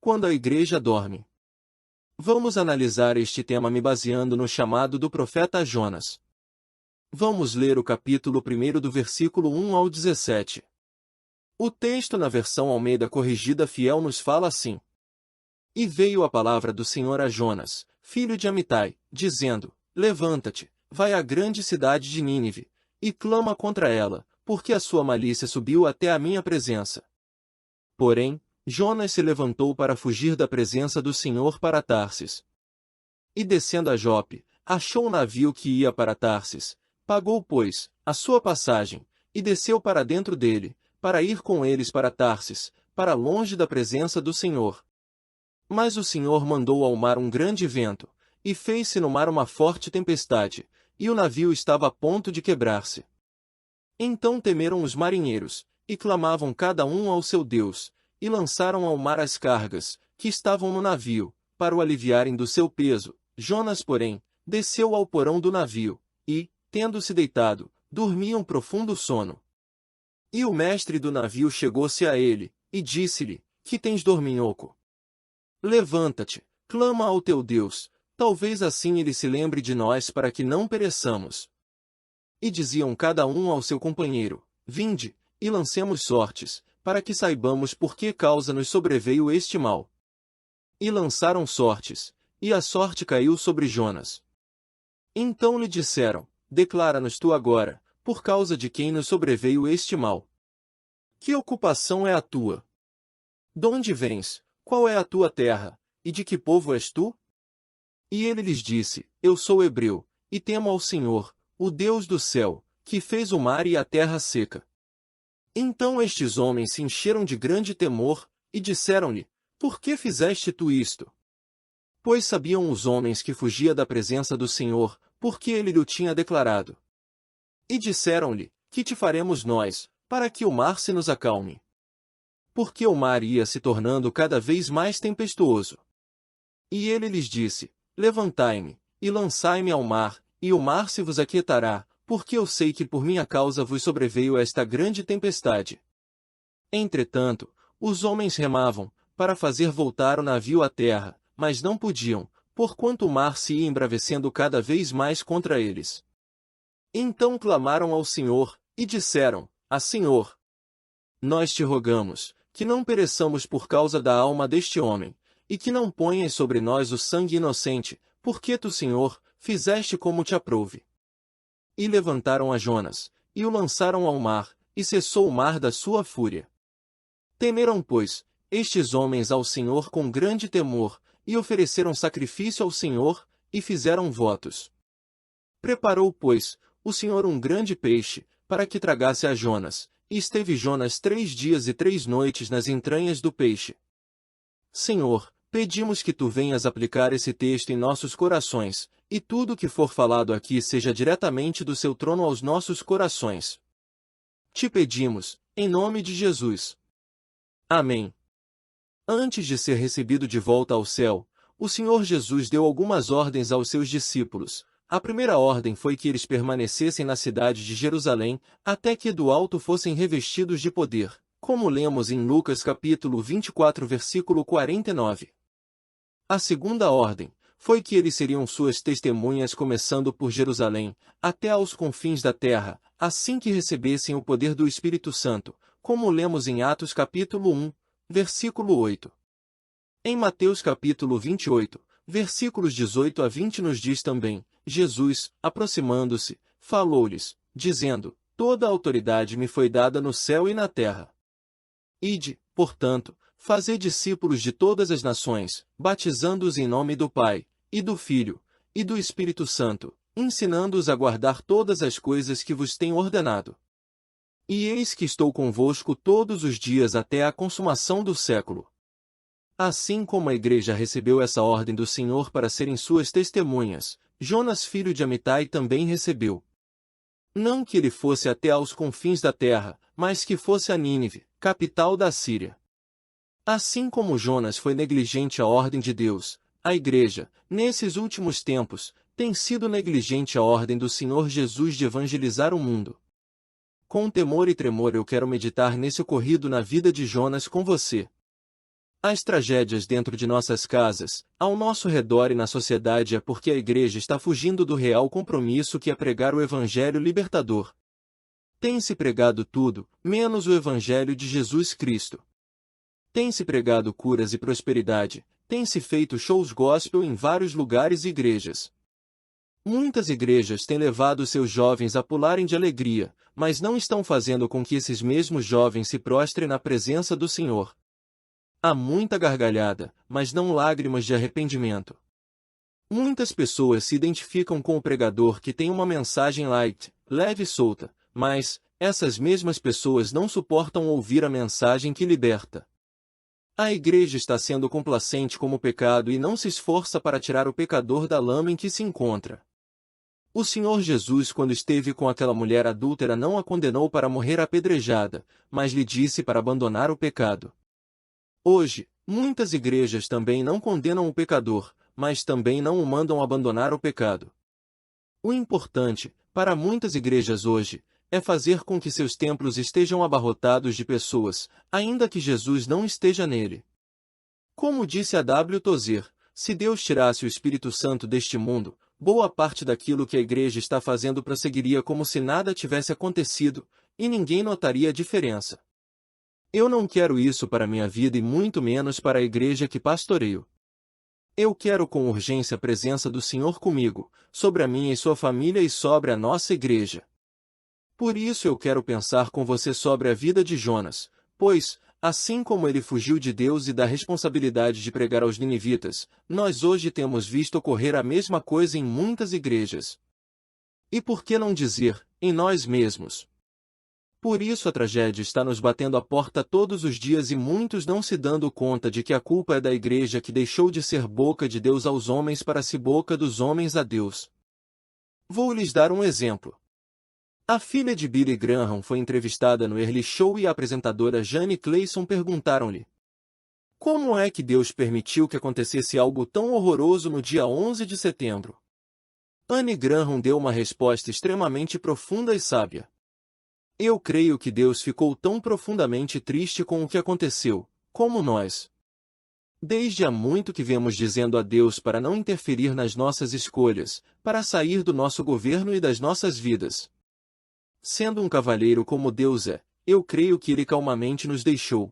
quando a igreja dorme. Vamos analisar este tema me baseando no chamado do profeta Jonas. Vamos ler o capítulo 1 do versículo 1 ao 17. O texto na versão Almeida Corrigida Fiel nos fala assim: E veio a palavra do Senhor a Jonas, filho de Amitai, dizendo: Levanta-te, vai à grande cidade de Nínive, e clama contra ela, porque a sua malícia subiu até a minha presença. Porém, Jonas se levantou para fugir da presença do Senhor para Tarsis. E descendo a Jope, achou um navio que ia para Tarsis, pagou, pois, a sua passagem, e desceu para dentro dele, para ir com eles para Tarsis, para longe da presença do Senhor. Mas o Senhor mandou ao mar um grande vento, e fez-se no mar uma forte tempestade, e o navio estava a ponto de quebrar-se. Então temeram os marinheiros, e clamavam cada um ao seu Deus, e lançaram ao mar as cargas, que estavam no navio, para o aliviarem do seu peso. Jonas, porém, desceu ao porão do navio, e, tendo-se deitado, dormia um profundo sono. E o mestre do navio chegou-se a ele, e disse-lhe: Que tens, dorminhoco? Levanta-te, clama ao teu Deus, talvez assim ele se lembre de nós para que não pereçamos. E diziam cada um ao seu companheiro: Vinde, e lancemos sortes, para que saibamos por que causa nos sobreveio este mal. E lançaram sortes, e a sorte caiu sobre Jonas. Então lhe disseram: Declara-nos tu agora, por causa de quem nos sobreveio este mal. Que ocupação é a tua? Donde vens? Qual é a tua terra? E de que povo és tu? E ele lhes disse: Eu sou hebreu, e temo ao Senhor, o Deus do céu, que fez o mar e a terra seca. Então estes homens se encheram de grande temor, e disseram-lhe: Por que fizeste tu isto? Pois sabiam os homens que fugia da presença do Senhor, porque ele lhe tinha declarado. E disseram-lhe: Que te faremos nós, para que o mar se nos acalme? Porque o mar ia se tornando cada vez mais tempestuoso. E ele lhes disse: Levantai-me, e lançai-me ao mar, e o mar se vos aquietará, porque eu sei que por minha causa vos sobreveio esta grande tempestade. Entretanto, os homens remavam, para fazer voltar o navio à terra, mas não podiam, porquanto o mar se ia embravecendo cada vez mais contra eles. Então clamaram ao Senhor, e disseram: Senhor, nós te rogamos, que não pereçamos por causa da alma deste homem, e que não ponhas sobre nós o sangue inocente, porque tu, Senhor, fizeste como te aprouve. E levantaram a Jonas, e o lançaram ao mar, e cessou o mar da sua fúria. Temeram, pois, estes homens ao Senhor com grande temor, e ofereceram sacrifício ao Senhor, e fizeram votos. Preparou, pois, o Senhor um grande peixe, para que tragasse a Jonas, e esteve Jonas 3 dias e 3 noites nas entranhas do peixe. Senhor, pedimos que tu venhas aplicar esse texto em nossos corações, e tudo o que for falado aqui seja diretamente do seu trono aos nossos corações. Te pedimos, em nome de Jesus. Amém. Antes de ser recebido de volta ao céu, o Senhor Jesus deu algumas ordens aos seus discípulos. A primeira ordem foi que eles permanecessem na cidade de Jerusalém, até que do alto fossem revestidos de poder, como lemos em Lucas capítulo 24 versículo 49. A segunda ordem foi que eles seriam suas testemunhas começando por Jerusalém, até aos confins da terra, assim que recebessem o poder do Espírito Santo, como lemos em Atos capítulo 1, versículo 8. Em Mateus capítulo 28, versículos 18 a 20 nos diz também: Jesus, aproximando-se, falou-lhes, dizendo: Toda a autoridade me foi dada no céu e na terra. Ide, portanto, fazei discípulos de todas as nações, batizando-os em nome do Pai, e do Filho, e do Espírito Santo, ensinando-os a guardar todas as coisas que vos tenho ordenado. E eis que estou convosco todos os dias até a consumação do século. Assim como a igreja recebeu essa ordem do Senhor para serem suas testemunhas, Jonas filho de Amitai também recebeu. Não que ele fosse até aos confins da terra, mas que fosse a Nínive, capital da Síria. Assim como Jonas foi negligente à ordem de Deus, a igreja, nesses últimos tempos, tem sido negligente à ordem do Senhor Jesus de evangelizar o mundo. Com temor e tremor eu quero meditar nesse ocorrido na vida de Jonas com você. As tragédias dentro de nossas casas, ao nosso redor e na sociedade é porque a igreja está fugindo do real compromisso que é pregar o evangelho libertador. Tem-se pregado tudo, menos o evangelho de Jesus Cristo. Tem-se pregado curas e prosperidade, tem-se feito shows gospel em vários lugares e igrejas. Muitas igrejas têm levado seus jovens a pularem de alegria, mas não estão fazendo com que esses mesmos jovens se prostrem na presença do Senhor. Há muita gargalhada, mas não lágrimas de arrependimento. Muitas pessoas se identificam com o pregador que tem uma mensagem light, leve e solta, mas essas mesmas pessoas não suportam ouvir a mensagem que liberta. A igreja está sendo complacente com o pecado e não se esforça para tirar o pecador da lama em que se encontra. O Senhor Jesus, quando esteve com aquela mulher adúltera, não a condenou para morrer apedrejada, mas lhe disse para abandonar o pecado. Hoje, muitas igrejas também não condenam o pecador, mas também não o mandam abandonar o pecado. O importante, para muitas igrejas hoje, é fazer com que seus templos estejam abarrotados de pessoas, ainda que Jesus não esteja nele. Como disse a W. Tozer, se Deus tirasse o Espírito Santo deste mundo, boa parte daquilo que a igreja está fazendo prosseguiria como se nada tivesse acontecido, e ninguém notaria a diferença. Eu não quero isso para minha vida e muito menos para a igreja que pastoreio. Eu quero com urgência a presença do Senhor comigo, sobre a minha e sua família e sobre a nossa igreja. Por isso eu quero pensar com você sobre a vida de Jonas, pois, assim como ele fugiu de Deus e da responsabilidade de pregar aos ninivitas, nós hoje temos visto ocorrer a mesma coisa em muitas igrejas. E por que não dizer, em nós mesmos? Por isso a tragédia está nos batendo à porta todos os dias e muitos não se dando conta de que a culpa é da igreja que deixou de ser boca de Deus aos homens para ser boca dos homens a Deus. Vou lhes dar um exemplo. A filha de Billy Graham foi entrevistada no Early Show e a apresentadora Jane Clayson perguntaram-lhe: como é que Deus permitiu que acontecesse algo tão horroroso no dia 11 de setembro? Anne Graham deu uma resposta extremamente profunda e sábia. Eu creio que Deus ficou tão profundamente triste com o que aconteceu, como nós. Desde há muito que vemos dizendo a Deus para não interferir nas nossas escolhas, para sair do nosso governo e das nossas vidas. Sendo um cavalheiro como Deus é, eu creio que Ele calmamente nos deixou.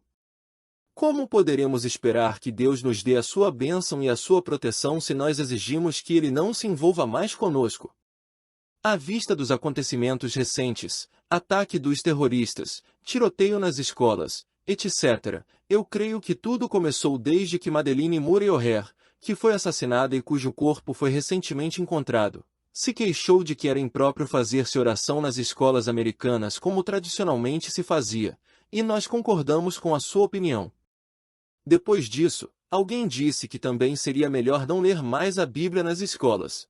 Como poderemos esperar que Deus nos dê a sua bênção e a sua proteção se nós exigimos que Ele não se envolva mais conosco? À vista dos acontecimentos recentes, ataque dos terroristas, tiroteio nas escolas, etc., eu creio que tudo começou desde que Madeleine Murray O'Hair, que foi assassinada e cujo corpo foi recentemente encontrado, se queixou de que era impróprio fazer-se oração nas escolas americanas como tradicionalmente se fazia, e nós concordamos com a sua opinião. Depois disso, alguém disse que também seria melhor não ler mais a Bíblia nas escolas.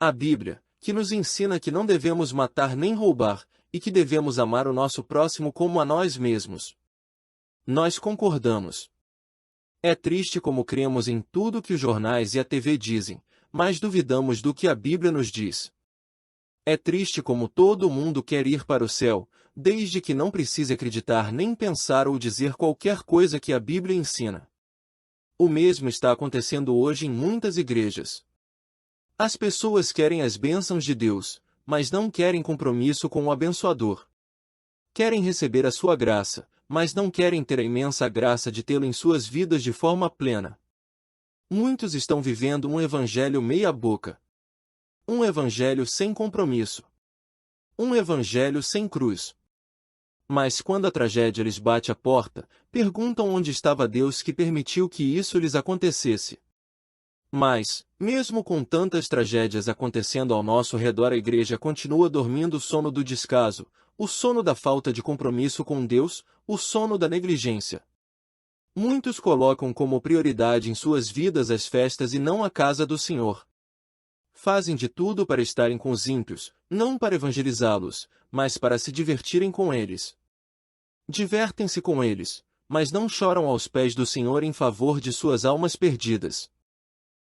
A Bíblia, que nos ensina que não devemos matar nem roubar, e que devemos amar o nosso próximo como a nós mesmos. Nós concordamos. É triste como cremos em tudo que os jornais e a TV dizem, mas duvidamos do que a Bíblia nos diz. É triste como todo mundo quer ir para o céu, desde que não precise acreditar nem pensar ou dizer qualquer coisa que a Bíblia ensina. O mesmo está acontecendo hoje em muitas igrejas. As pessoas querem as bênçãos de Deus, mas não querem compromisso com o abençoador. Querem receber a sua graça, mas não querem ter a imensa graça de tê-lo em suas vidas de forma plena. Muitos estão vivendo um evangelho meia-boca. Um evangelho sem compromisso. Um evangelho sem cruz. Mas quando a tragédia lhes bate à porta, perguntam onde estava Deus que permitiu que isso lhes acontecesse. Mas, mesmo com tantas tragédias acontecendo ao nosso redor, a igreja continua dormindo o sono do descaso, o sono da falta de compromisso com Deus, o sono da negligência. Muitos colocam como prioridade em suas vidas as festas e não a casa do Senhor. Fazem de tudo para estarem com os ímpios, não para evangelizá-los, mas para se divertirem com eles. Divertem-se com eles, mas não choram aos pés do Senhor em favor de suas almas perdidas.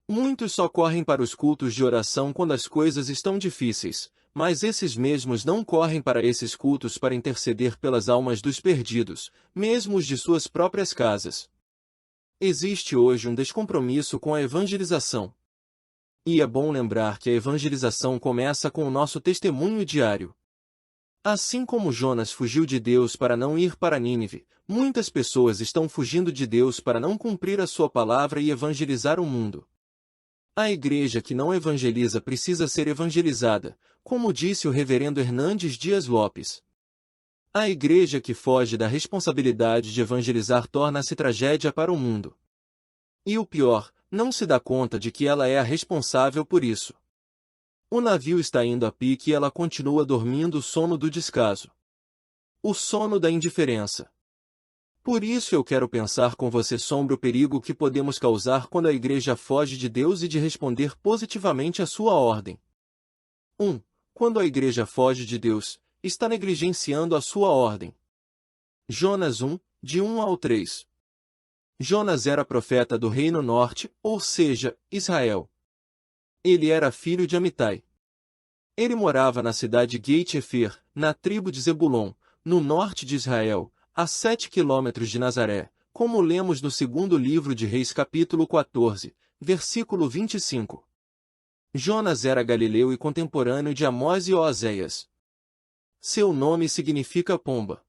Muitos só correm para os cultos de oração quando as coisas estão difíceis, mas esses mesmos não correm para esses cultos para interceder pelas almas dos perdidos, mesmo os de suas próprias casas. Existe hoje um descompromisso com a evangelização. E é bom lembrar que a evangelização começa com o nosso testemunho diário. Assim como Jonas fugiu de Deus para não ir para Nínive, muitas pessoas estão fugindo de Deus para não cumprir a sua palavra e evangelizar o mundo. A igreja que não evangeliza precisa ser evangelizada, como disse o reverendo Hernandes Dias Lopes. A igreja que foge da responsabilidade de evangelizar torna-se tragédia para o mundo. E o pior, não se dá conta de que ela é a responsável por isso. O navio está indo a pique e ela continua dormindo o sono do descaso. O sono da indiferença. Por isso eu quero pensar com você sobre o perigo que podemos causar quando a igreja foge de Deus e de responder positivamente à sua ordem. 1. Quando a igreja foge de Deus, está negligenciando a sua ordem. Jonas 1, de 1 ao 3. Jonas era profeta do Reino Norte, ou seja, Israel. Ele era filho de Amitai. Ele morava na cidade Gate-Efer, na tribo de Zebulon, no norte de Israel, a 7 quilômetros de Nazaré, como lemos no segundo livro de Reis capítulo 14, versículo 25. Jonas era galileu e contemporâneo de Amós e Oséias. Seu nome significa pomba.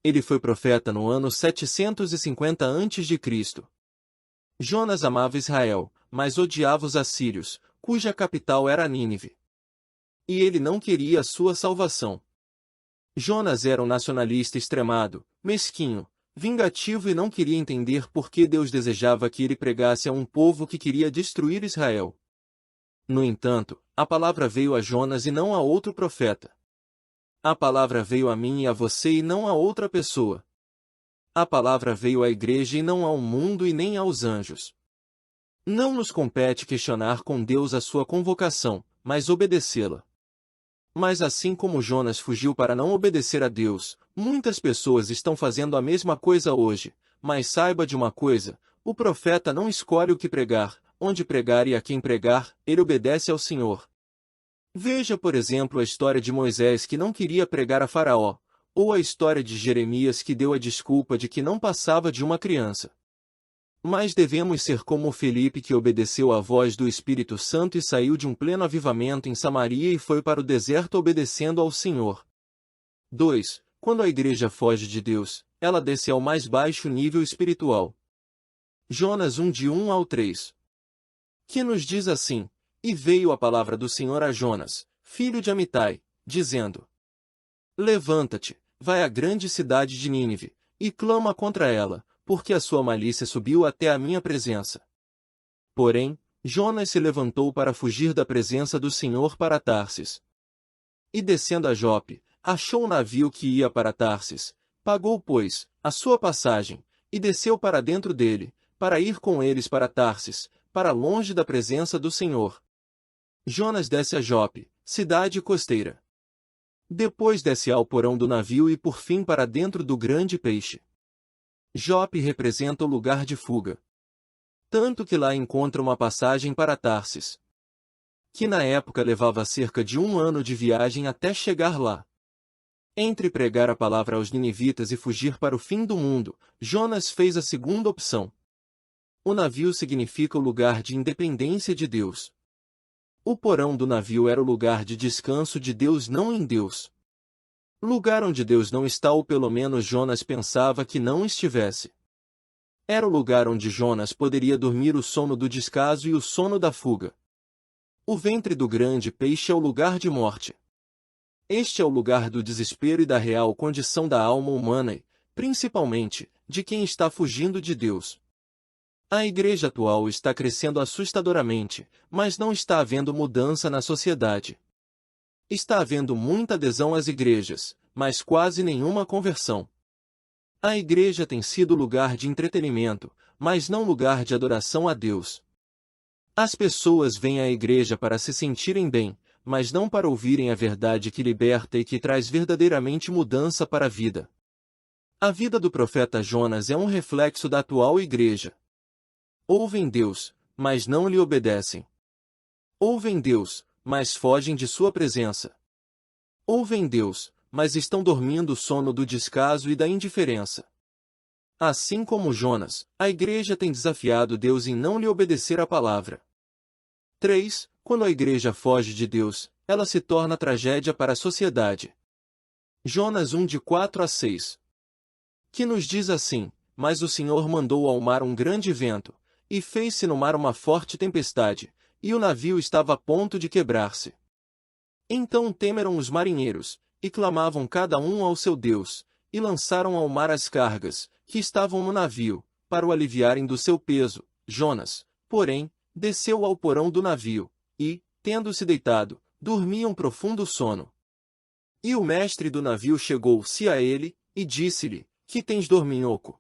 Ele foi profeta no ano 750 a.C. Jonas amava Israel, mas odiava os assírios, cuja capital era Nínive. E ele não queria a sua salvação. Jonas era um nacionalista extremado, mesquinho, vingativo e não queria entender por que Deus desejava que ele pregasse a um povo que queria destruir Israel. No entanto, a palavra veio a Jonas e não a outro profeta. A palavra veio a mim e a você e não a outra pessoa. A palavra veio à igreja e não ao mundo e nem aos anjos. Não nos compete questionar com Deus a sua convocação, mas obedecê-la. Mas assim como Jonas fugiu para não obedecer a Deus, muitas pessoas estão fazendo a mesma coisa hoje. Mas saiba de uma coisa, o profeta não escolhe o que pregar, onde pregar e a quem pregar, ele obedece ao Senhor. Veja por exemplo a história de Moisés que não queria pregar a Faraó, ou a história de Jeremias que deu a desculpa de que não passava de uma criança. Mas devemos ser como Felipe que obedeceu à voz do Espírito Santo e saiu de um pleno avivamento em Samaria e foi para o deserto obedecendo ao Senhor. 2. Quando a igreja foge de Deus, ela desce ao mais baixo nível espiritual. Jonas 1 de 1 ao 3. Que nos diz assim: E veio a palavra do Senhor a Jonas, filho de Amitai, dizendo: Levanta-te, vai à grande cidade de Nínive, e clama contra ela, porque a sua malícia subiu até a minha presença. Porém, Jonas se levantou para fugir da presença do Senhor para Tarsis. E descendo a Jope, achou um navio que ia para Tarsis, pagou, pois, a sua passagem, e desceu para dentro dele, para ir com eles para Tarsis, para longe da presença do Senhor. Jonas desce a Jope, cidade costeira. Depois desce ao porão do navio e por fim para dentro do grande peixe. Jope representa o lugar de fuga. Tanto que lá encontra uma passagem para Tarsis, que na época levava cerca de 1 ano de viagem até chegar lá. Entre pregar a palavra aos ninivitas e fugir para o fim do mundo, Jonas fez a segunda opção. O navio significa o lugar de independência de Deus. O porão do navio era o lugar de descanso de Deus, não em Deus. Lugar onde Deus não está, ou pelo menos Jonas pensava que não estivesse. Era o lugar onde Jonas poderia dormir o sono do descaso e o sono da fuga. O ventre do grande peixe é o lugar de morte. Este é o lugar do desespero e da real condição da alma humana e, principalmente, de quem está fugindo de Deus. A igreja atual está crescendo assustadoramente, mas não está havendo mudança na sociedade. Está havendo muita adesão às igrejas, mas quase nenhuma conversão. A igreja tem sido lugar de entretenimento, mas não lugar de adoração a Deus. As pessoas vêm à igreja para se sentirem bem, mas não para ouvirem a verdade que liberta e que traz verdadeiramente mudança para a vida. A vida do profeta Jonas é um reflexo da atual igreja. Ouvem Deus, mas não lhe obedecem. Ouvem Deus, mas fogem de sua presença. Ouvem Deus, mas estão dormindo o sono do descaso e da indiferença. Assim como Jonas, a igreja tem desafiado Deus em não lhe obedecer a palavra. 3. Quando a igreja foge de Deus, ela se torna tragédia para a sociedade. Jonas 1 de 4 a 6. Que nos diz assim: Mas o Senhor mandou ao mar um grande vento, e fez-se no mar uma forte tempestade, e o navio estava a ponto de quebrar-se. Então temeram os marinheiros, e clamavam cada um ao seu Deus, e lançaram ao mar as cargas, que estavam no navio, para o aliviarem do seu peso. Jonas, porém, desceu ao porão do navio, e, tendo-se deitado, dormia um profundo sono. E o mestre do navio chegou-se a ele, e disse-lhe: Que tens, dorminhoco?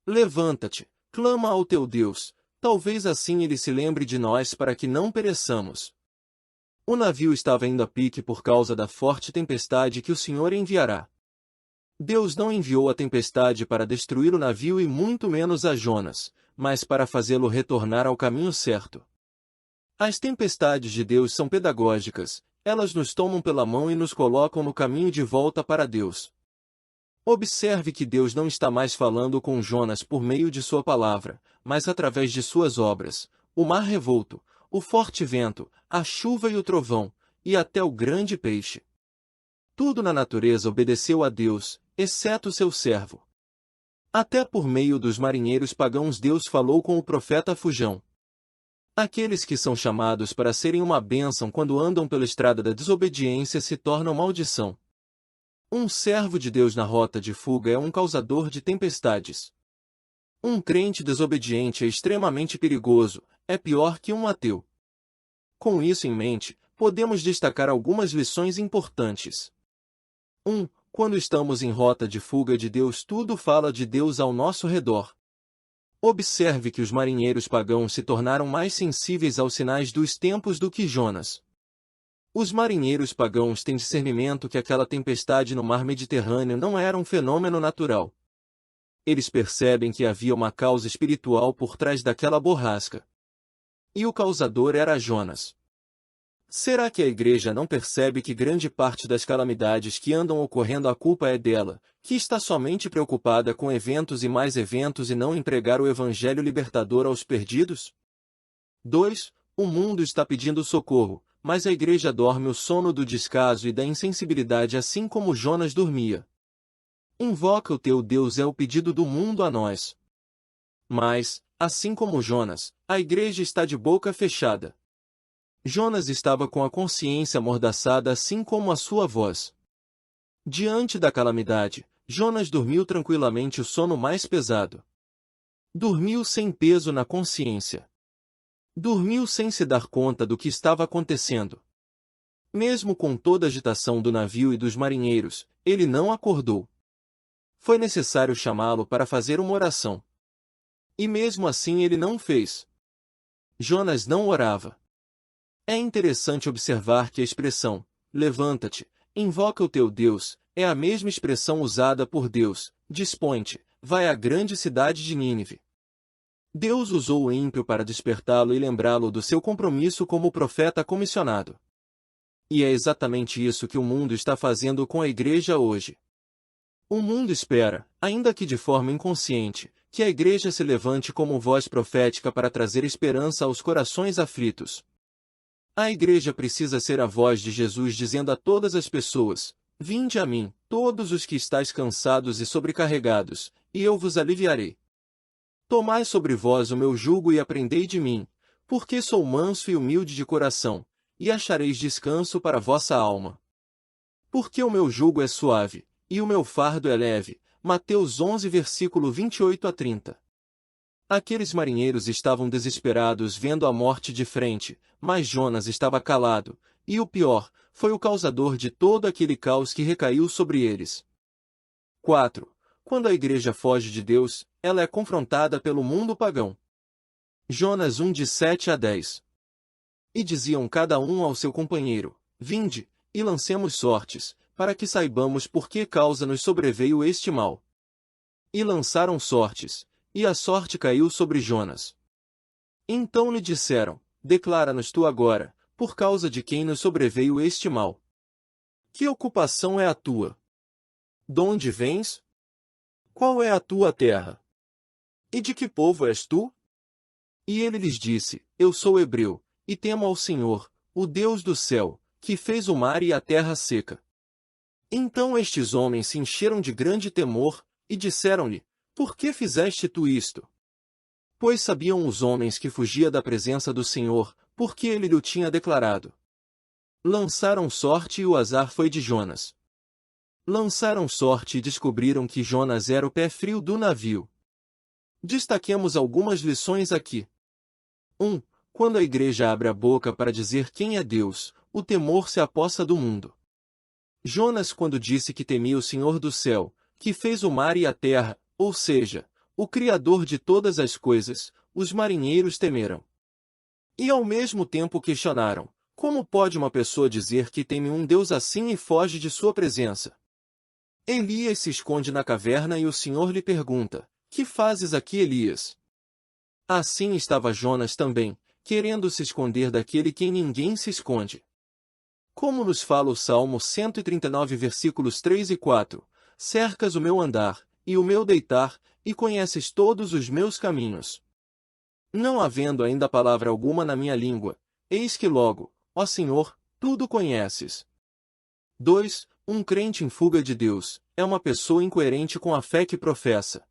Levanta-te, clama ao teu Deus, talvez assim ele se lembre de nós para que não pereçamos. O navio estava indo a pique por causa da forte tempestade que o Senhor enviará. Deus não enviou a tempestade para destruir o navio e muito menos a Jonas, mas para fazê-lo retornar ao caminho certo. As tempestades de Deus são pedagógicas, elas nos tomam pela mão e nos colocam no caminho de volta para Deus. Observe que Deus não está mais falando com Jonas por meio de sua palavra, mas através de suas obras, o mar revolto, o forte vento, a chuva e o trovão, e até o grande peixe. Tudo na natureza obedeceu a Deus, exceto seu servo. Até por meio dos marinheiros pagãos Deus falou com o profeta Fujão. Aqueles que são chamados para serem uma bênção quando andam pela estrada da desobediência se tornam maldição. Um servo de Deus na rota de fuga é um causador de tempestades. Um crente desobediente é extremamente perigoso, é pior que um ateu. Com isso em mente, podemos destacar algumas lições importantes. 1. Quando estamos em rota de fuga de Deus, tudo fala de Deus ao nosso redor. Observe que os marinheiros pagãos se tornaram mais sensíveis aos sinais dos tempos do que Jonas. Os marinheiros pagãos têm discernimento que aquela tempestade no mar Mediterrâneo não era um fenômeno natural. Eles percebem que havia uma causa espiritual por trás daquela borrasca. E o causador era Jonas. Será que a igreja não percebe que grande parte das calamidades que andam ocorrendo a culpa é dela, que está somente preocupada com eventos e mais eventos e não em pregar o evangelho libertador aos perdidos? 2. O mundo está pedindo socorro, mas a igreja dorme o sono do descaso e da insensibilidade assim como Jonas dormia. Invoca o teu Deus é o pedido do mundo a nós. Mas, assim como Jonas, a igreja está de boca fechada. Jonas estava com a consciência amordaçada assim como a sua voz. Diante da calamidade, Jonas dormiu tranquilamente o sono mais pesado. Dormiu sem peso na consciência. Dormiu sem se dar conta do que estava acontecendo. Mesmo com toda a agitação do navio e dos marinheiros, ele não acordou. Foi necessário chamá-lo para fazer uma oração. E mesmo assim ele não fez. Jonas não orava. É interessante observar que a expressão, levanta-te, invoca o teu Deus, é a mesma expressão usada por Deus, dispõe-te, vai à grande cidade de Nínive. Deus usou o ímpio para despertá-lo e lembrá-lo do seu compromisso como profeta comissionado. E é exatamente isso que o mundo está fazendo com a igreja hoje. O mundo espera, ainda que de forma inconsciente, que a igreja se levante como voz profética para trazer esperança aos corações aflitos. A igreja precisa ser a voz de Jesus dizendo a todas as pessoas: Vinde a mim, todos os que estáis cansados e sobrecarregados, e eu vos aliviarei. Tomai sobre vós o meu jugo e aprendei de mim, porque sou manso e humilde de coração, e achareis descanso para vossa alma. Porque o meu jugo é suave, e o meu fardo é leve. Mateus 11 versículo 28 a 30. Aqueles marinheiros estavam desesperados vendo a morte de frente, mas Jonas estava calado, e o pior, foi o causador de todo aquele caos que recaiu sobre eles. 4. Quando a igreja foge de Deus, ela é confrontada pelo mundo pagão. Jonas 1 de 7 a 10. E diziam cada um ao seu companheiro: Vinde, e lancemos sortes, para que saibamos por que causa nos sobreveio este mal. E lançaram sortes, e a sorte caiu sobre Jonas. Então lhe disseram: Declara-nos tu agora, por causa de quem nos sobreveio este mal. Que ocupação é a tua? Donde vens? Qual é a tua terra? E de que povo és tu? E ele lhes disse: Eu sou hebreu, e temo ao Senhor, o Deus do céu, que fez o mar e a terra seca. Então estes homens se encheram de grande temor, e disseram-lhe: Por que fizeste tu isto? Pois sabiam os homens que fugia da presença do Senhor, porque ele lhe tinha declarado. Lançaram sorte e o azar foi de Jonas. Lançaram sorte e descobriram que Jonas era o pé frio do navio. Destaquemos algumas lições aqui. 1. Quando a igreja abre a boca para dizer quem é Deus, o temor se apossa do mundo. Jonas, quando disse que temia o Senhor do céu, que fez o mar e a terra, ou seja, o Criador de todas as coisas, os marinheiros temeram. E ao mesmo tempo questionaram: como pode uma pessoa dizer que teme um Deus assim e foge de sua presença? Elias se esconde na caverna e o Senhor lhe pergunta: Que fazes aqui, Elias? Assim estava Jonas também, querendo se esconder daquele quem ninguém se esconde. Como nos fala o Salmo 139, versículos 3 e 4, cercas o meu andar, e o meu deitar, e conheces todos os meus caminhos. Não havendo ainda palavra alguma na minha língua, eis que logo, ó Senhor, tudo conheces. 2. Um crente em fuga de Deus, é uma pessoa incoerente com a fé que professa.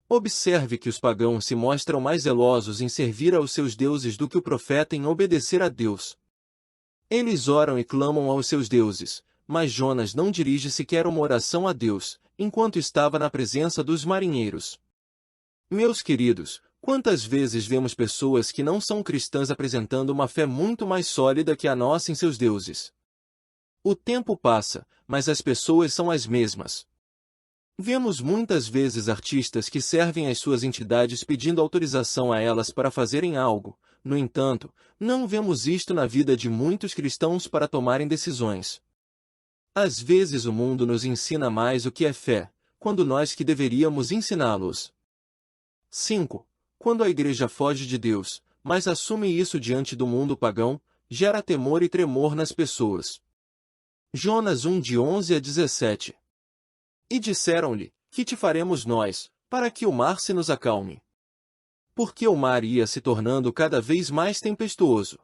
Observe que os pagãos se mostram mais zelosos em servir aos seus deuses do que o profeta em obedecer a Deus. Eles oram e clamam aos seus deuses, mas Jonas não dirige sequer uma oração a Deus, enquanto estava na presença dos marinheiros. Meus queridos, quantas vezes vemos pessoas que não são cristãs apresentando uma fé muito mais sólida que a nossa em seus deuses? O tempo passa, mas as pessoas são as mesmas. Vemos muitas vezes artistas que servem às suas entidades pedindo autorização a elas para fazerem algo. No entanto, não vemos isto na vida de muitos cristãos para tomarem decisões. Às vezes o mundo nos ensina mais o que é fé, quando nós que deveríamos ensiná-los. 5. Quando a igreja foge de Deus, mas assume isso diante do mundo pagão, gera temor e tremor nas pessoas. Jonas 1 de 11 a 17. E disseram-lhe: Que te faremos nós, para que o mar se nos acalme? Porque o mar ia se tornando cada vez mais tempestuoso.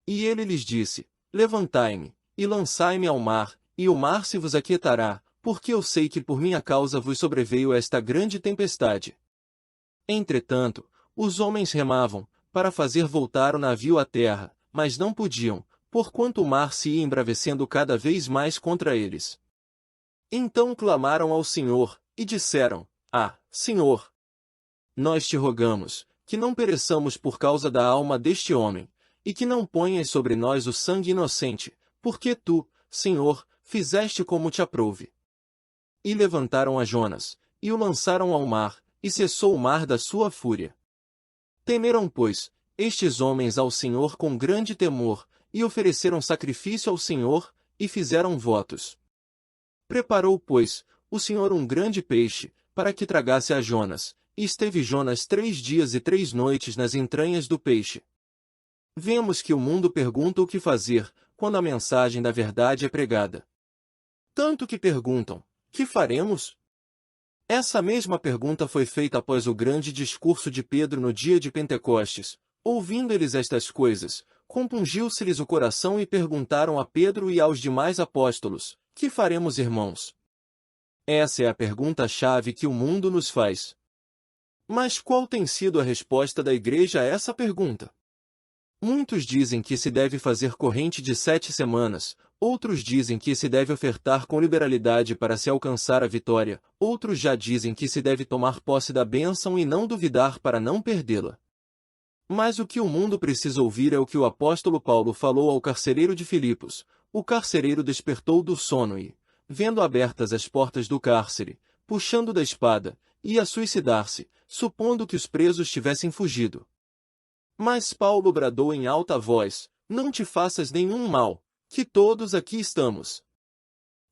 E ele lhes disse: Levantai-me, e lançai-me ao mar, e o mar se vos aquietará, porque eu sei que por minha causa vos sobreveio esta grande tempestade. Entretanto, os homens remavam, para fazer voltar o navio à terra, mas não podiam, porquanto o mar se ia embravecendo cada vez mais contra eles. Então clamaram ao Senhor, e disseram: Ah, Senhor! Nós te rogamos, que não pereçamos por causa da alma deste homem, e que não ponhas sobre nós o sangue inocente, porque tu, Senhor, fizeste como te aprouve. E levantaram a Jonas, e o lançaram ao mar, e cessou o mar da sua fúria. Temeram, pois, estes homens ao Senhor com grande temor, e ofereceram sacrifício ao Senhor, e fizeram votos. Preparou, pois, o Senhor um grande peixe, para que tragasse a Jonas, e esteve Jonas 3 dias e 3 noites nas entranhas do peixe. Vemos que o mundo pergunta o que fazer, quando a mensagem da verdade é pregada. Tanto que perguntam: que faremos? Essa mesma pergunta foi feita após o grande discurso de Pedro no dia de Pentecostes. Ouvindo eles estas coisas, compungiu-se-lhes o coração e perguntaram a Pedro e aos demais apóstolos: Que faremos, irmãos? Essa é a pergunta-chave que o mundo nos faz. Mas qual tem sido a resposta da igreja a essa pergunta? Muitos dizem que se deve fazer corrente de 7 semanas, outros dizem que se deve ofertar com liberalidade para se alcançar a vitória, outros já dizem que se deve tomar posse da bênção e não duvidar para não perdê-la. Mas o que o mundo precisa ouvir é o que o apóstolo Paulo falou ao carcereiro de Filipos. O carcereiro despertou do sono e, vendo abertas as portas do cárcere, puxando da espada, ia suicidar-se, supondo que os presos tivessem fugido. Mas Paulo bradou em alta voz: Não te faças nenhum mal, que todos aqui estamos.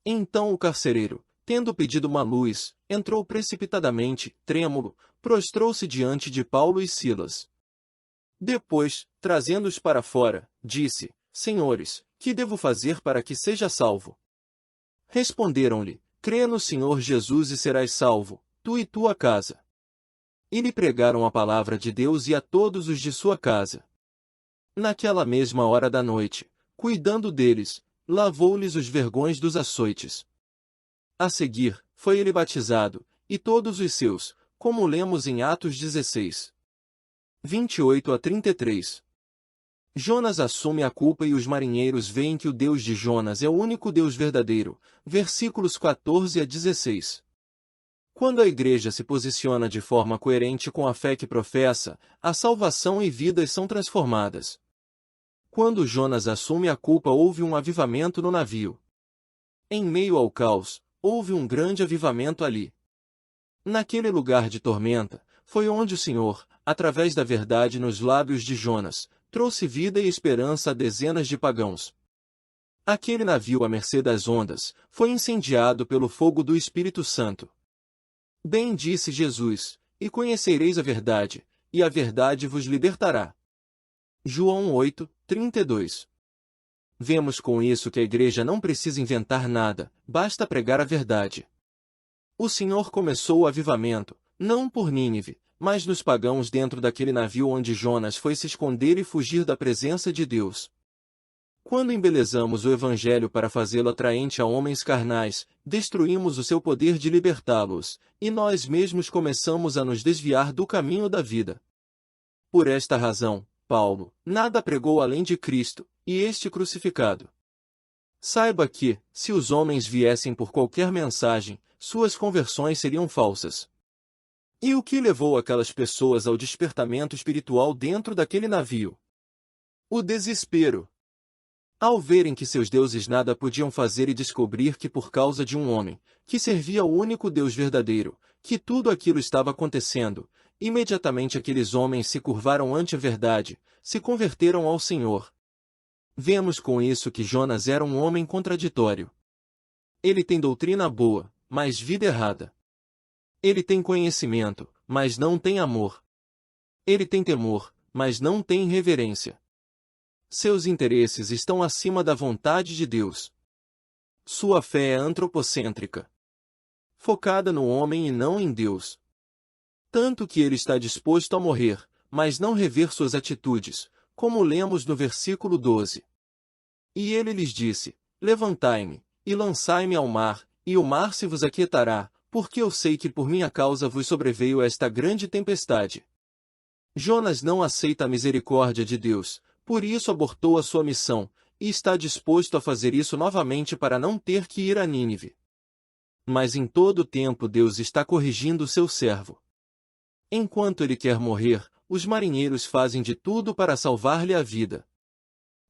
Então o carcereiro, tendo pedido uma luz, entrou precipitadamente, trêmulo, prostrou-se diante de Paulo e Silas. Depois, trazendo-os para fora, disse: Senhores, que devo fazer para que seja salvo? Responderam-lhe: crê no Senhor Jesus e serás salvo, tu e tua casa. E lhe pregaram a palavra de Deus e a todos os de sua casa. Naquela mesma hora da noite, cuidando deles, lavou-lhes os vergões dos açoites. A seguir, foi ele batizado, e todos os seus, como lemos em Atos 16. 28 a 33. Jonas assume a culpa e os marinheiros veem que o Deus de Jonas é o único Deus verdadeiro. Versículos 14 a 16. Quando a igreja se posiciona de forma coerente com a fé que professa, a salvação e vidas são transformadas. Quando Jonas assume a culpa, houve um avivamento no navio. Em meio ao caos, houve um grande avivamento ali. Naquele lugar de tormenta, foi onde o Senhor, através da verdade nos lábios de Jonas, trouxe vida e esperança a dezenas de pagãos. Aquele navio à mercê das ondas, foi incendiado pelo fogo do Espírito Santo. Bem disse Jesus, e conhecereis a verdade, e a verdade vos libertará. João 8, 32. Vemos com isso que a igreja não precisa inventar nada, basta pregar a verdade. O Senhor começou o avivamento, não por Nínive, mas nos pagãos dentro daquele navio onde Jonas foi se esconder e fugir da presença de Deus. Quando embelezamos o Evangelho para fazê-lo atraente a homens carnais, destruímos o seu poder de libertá-los, e nós mesmos começamos a nos desviar do caminho da vida. Por esta razão, Paulo nada pregou além de Cristo, e este crucificado. Saiba que, se os homens viessem por qualquer mensagem, suas conversões seriam falsas. E o que levou aquelas pessoas ao despertamento espiritual dentro daquele navio? O desespero. Ao verem que seus deuses nada podiam fazer e descobrir que por causa de um homem, que servia ao único Deus verdadeiro, que tudo aquilo estava acontecendo, imediatamente aqueles homens se curvaram ante a verdade, se converteram ao Senhor. Vemos com isso que Jonas era um homem contraditório. Ele tem doutrina boa, mas vida errada. Ele tem conhecimento, mas não tem amor. Ele tem temor, mas não tem reverência. Seus interesses estão acima da vontade de Deus. Sua fé é antropocêntrica, focada no homem e não em Deus. Tanto que ele está disposto a morrer, mas não rever suas atitudes, como lemos no versículo 12. E ele lhes disse: Levantai-me, e lançai-me ao mar, e o mar se vos aquietará, porque eu sei que por minha causa vos sobreveio esta grande tempestade. Jonas não aceita a misericórdia de Deus, por isso abortou a sua missão, e está disposto a fazer isso novamente para não ter que ir a Nínive. Mas em todo o tempo Deus está corrigindo o seu servo. Enquanto ele quer morrer, os marinheiros fazem de tudo para salvar-lhe a vida.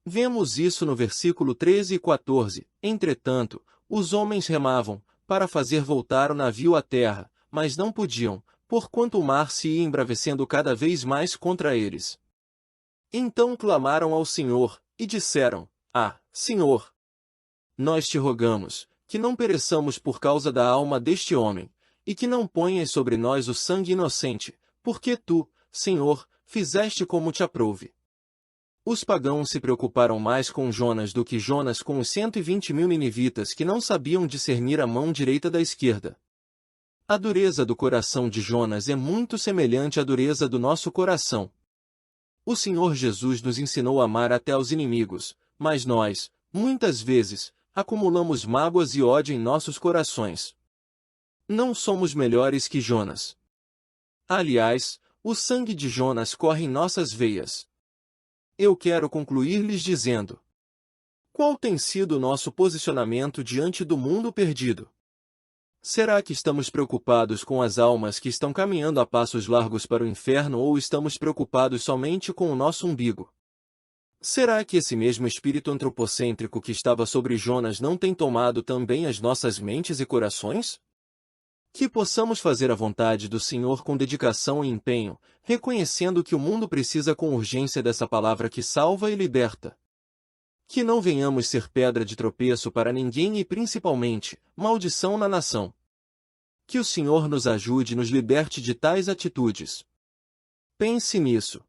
Vemos isso no versículo 13 e 14. Entretanto, os homens remavam, para fazer voltar o navio à terra, mas não podiam, porquanto o mar se ia embravecendo cada vez mais contra eles. Então clamaram ao Senhor, e disseram: Senhor, nós te rogamos, que não pereçamos por causa da alma deste homem, e que não ponhas sobre nós o sangue inocente, porque tu, Senhor, fizeste como te aprouve. Os pagãos se preocuparam mais com Jonas do que Jonas com os 120.000 ninivitas que não sabiam discernir a mão direita da esquerda. A dureza do coração de Jonas é muito semelhante à dureza do nosso coração. O Senhor Jesus nos ensinou a amar até aos inimigos, mas nós, muitas vezes, acumulamos mágoas e ódio em nossos corações. Não somos melhores que Jonas. Aliás, o sangue de Jonas corre em nossas veias. Eu quero concluir lhes dizendo: qual tem sido o nosso posicionamento diante do mundo perdido? Será que estamos preocupados com as almas que estão caminhando a passos largos para o inferno ou estamos preocupados somente com o nosso umbigo? Será que esse mesmo espírito antropocêntrico que estava sobre Jonas não tem tomado também as nossas mentes e corações? Que possamos fazer a vontade do Senhor com dedicação e empenho, reconhecendo que o mundo precisa com urgência dessa palavra que salva e liberta. Que não venhamos ser pedra de tropeço para ninguém e principalmente, maldição na nação. Que o Senhor nos ajude e nos liberte de tais atitudes. Pense nisso.